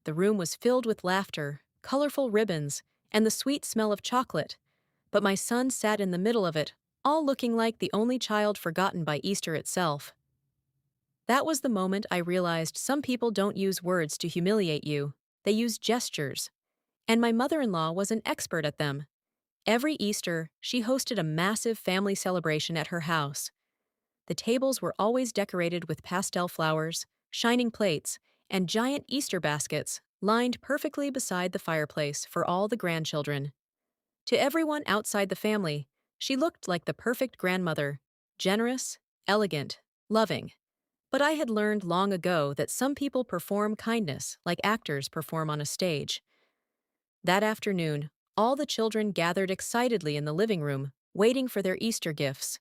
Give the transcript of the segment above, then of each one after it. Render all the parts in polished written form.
The room was filled with laughter, colorful ribbons, and the sweet smell of chocolate, but my son sat in the middle of it, all looking like the only child forgotten by Easter itself. That was the moment I realized some people don't use words to humiliate you, they use gestures. And my mother-in-law was an expert at them. Every Easter, she hosted a massive family celebration at her house. The tables were always decorated with pastel flowers, shining plates, and giant Easter baskets lined perfectly beside the fireplace for all the grandchildren. To everyone outside the family, she looked like the perfect grandmother, generous, elegant, loving. But I had learned long ago that some people perform kindness like actors perform on a stage. That afternoon, all the children gathered excitedly in the living room, waiting for their Easter gifts.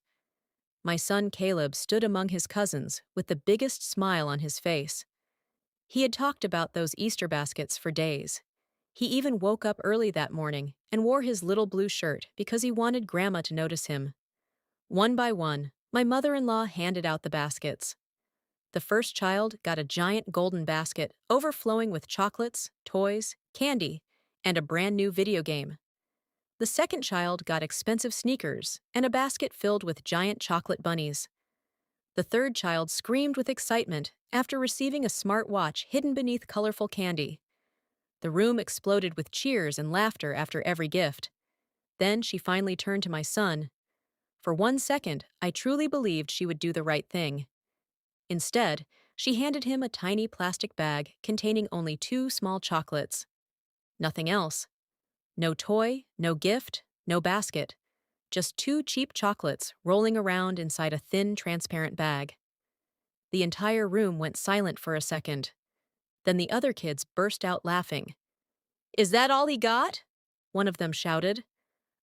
My son Caleb stood among his cousins with the biggest smile on his face. He had talked about those Easter baskets for days. He even woke up early that morning and wore his little blue shirt because he wanted Grandma to notice him. One by one, my mother-in-law handed out the baskets. The first child got a giant golden basket overflowing with chocolates, toys, candy, and a brand new video game. The second child got expensive sneakers and a basket filled with giant chocolate bunnies. The third child screamed with excitement after receiving a smart watch hidden beneath colorful candy. The room exploded with cheers and laughter after every gift. Then she finally turned to my son. For 1 second, I truly believed she would do the right thing. Instead, she handed him a tiny plastic bag containing only 2 small chocolates. Nothing else. No toy, no gift, no basket. Just 2 cheap chocolates rolling around inside a thin, transparent bag. The entire room went silent for a second. Then the other kids burst out laughing. "Is that all he got?" one of them shouted.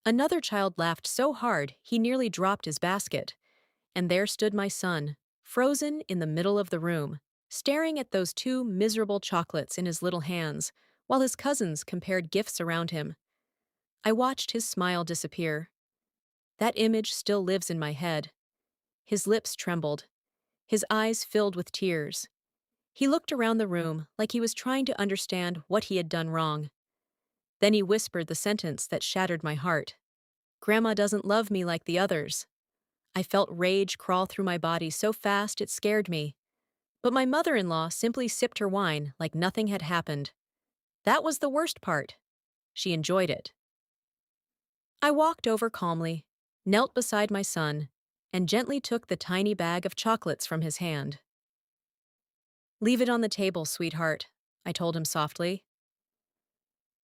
Another child laughed so hard he nearly dropped his basket. And there stood my son, frozen in the middle of the room, staring at those 2 miserable chocolates in his little hands, while his cousins compared gifts around him. I watched his smile disappear. That image still lives in my head. His lips trembled. His eyes filled with tears. He looked around the room like he was trying to understand what he had done wrong. Then he whispered the sentence that shattered my heart. "Grandma doesn't love me like the others." I felt rage crawl through my body so fast it scared me. But my mother-in-law simply sipped her wine like nothing had happened. That was the worst part. She enjoyed it. I walked over calmly, knelt beside my son, and gently took the tiny bag of chocolates from his hand. "Leave it on the table, sweetheart," I told him softly.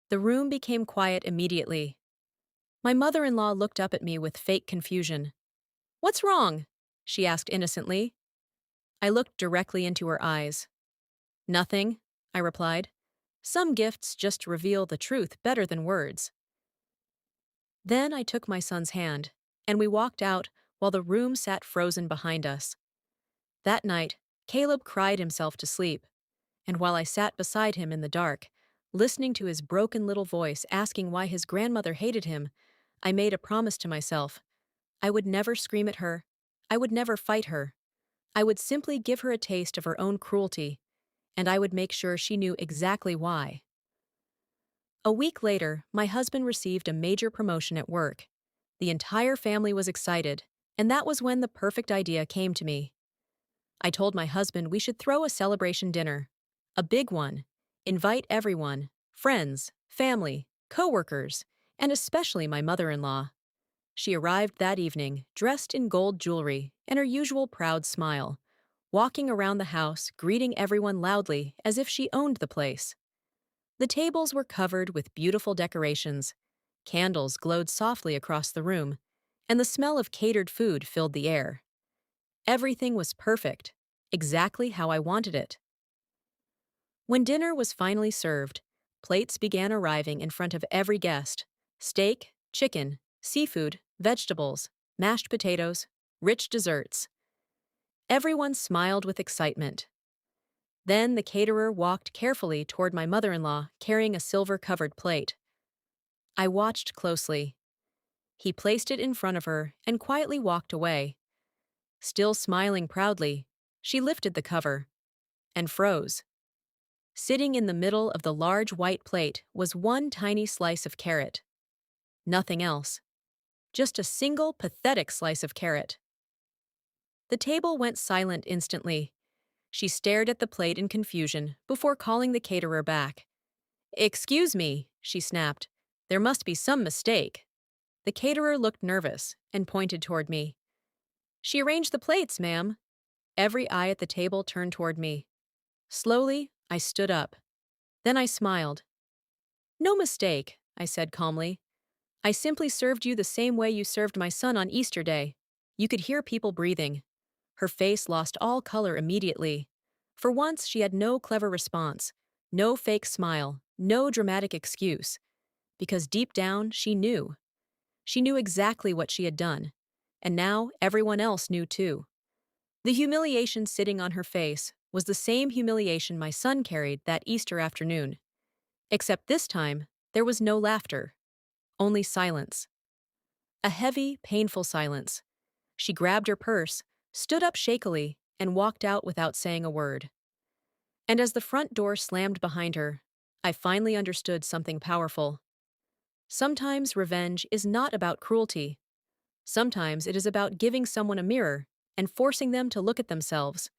The room became quiet immediately. My mother-in-law looked up at me with fake confusion. "What's wrong?" she asked innocently. I looked directly into her eyes. "Nothing," I replied. "Some gifts just reveal the truth better than words." Then I took my son's hand, and we walked out while the room sat frozen behind us. That night, Caleb cried himself to sleep, and while I sat beside him in the dark, listening to his broken little voice asking why his grandmother hated him, I made a promise to myself. I would never scream at her. I would never fight her. I would simply give her a taste of her own cruelty, and I would make sure she knew exactly why. A week later, my husband received a major promotion at work. The entire family was excited, and that was when the perfect idea came to me. I told my husband we should throw a celebration dinner. A big one. Invite everyone, friends, family, coworkers, and especially my mother-in-law. She arrived that evening, dressed in gold jewelry and her usual proud smile, walking around the house, greeting everyone loudly as if she owned the place. The tables were covered with beautiful decorations. Candles glowed softly across the room, and the smell of catered food filled the air. Everything was perfect, exactly how I wanted it. When dinner was finally served, plates began arriving in front of every guest: steak, chicken, seafood, vegetables, mashed potatoes, rich desserts. Everyone smiled with excitement. Then the caterer walked carefully toward my mother-in-law carrying a silver-covered plate. I watched closely. He placed it in front of her and quietly walked away. Still smiling proudly, she lifted the cover and froze. Sitting in the middle of the large white plate was one tiny slice of carrot. Nothing else. Just a single pathetic slice of carrot. The table went silent instantly. She stared at the plate in confusion before calling the caterer back. "Excuse me," she snapped. "There must be some mistake." The caterer looked nervous and pointed toward me. "She arranged the plates, ma'am." Every eye at the table turned toward me. Slowly, I stood up. Then I smiled. "No mistake," I said calmly. "I simply served you the same way you served my son on Easter Day." You could hear people breathing. Her face lost all color immediately. For once, she had no clever response, no fake smile, no dramatic excuse. Because deep down, she knew. She knew exactly what she had done. And now everyone else knew too. The humiliation sitting on her face was the same humiliation my son carried that Easter afternoon. Except this time, there was no laughter, only silence. A heavy, painful silence. She grabbed her purse, stood up shakily, and walked out without saying a word. And as the front door slammed behind her, I finally understood something powerful. Sometimes revenge is not about cruelty. Sometimes it is about giving someone a mirror and forcing them to look at themselves.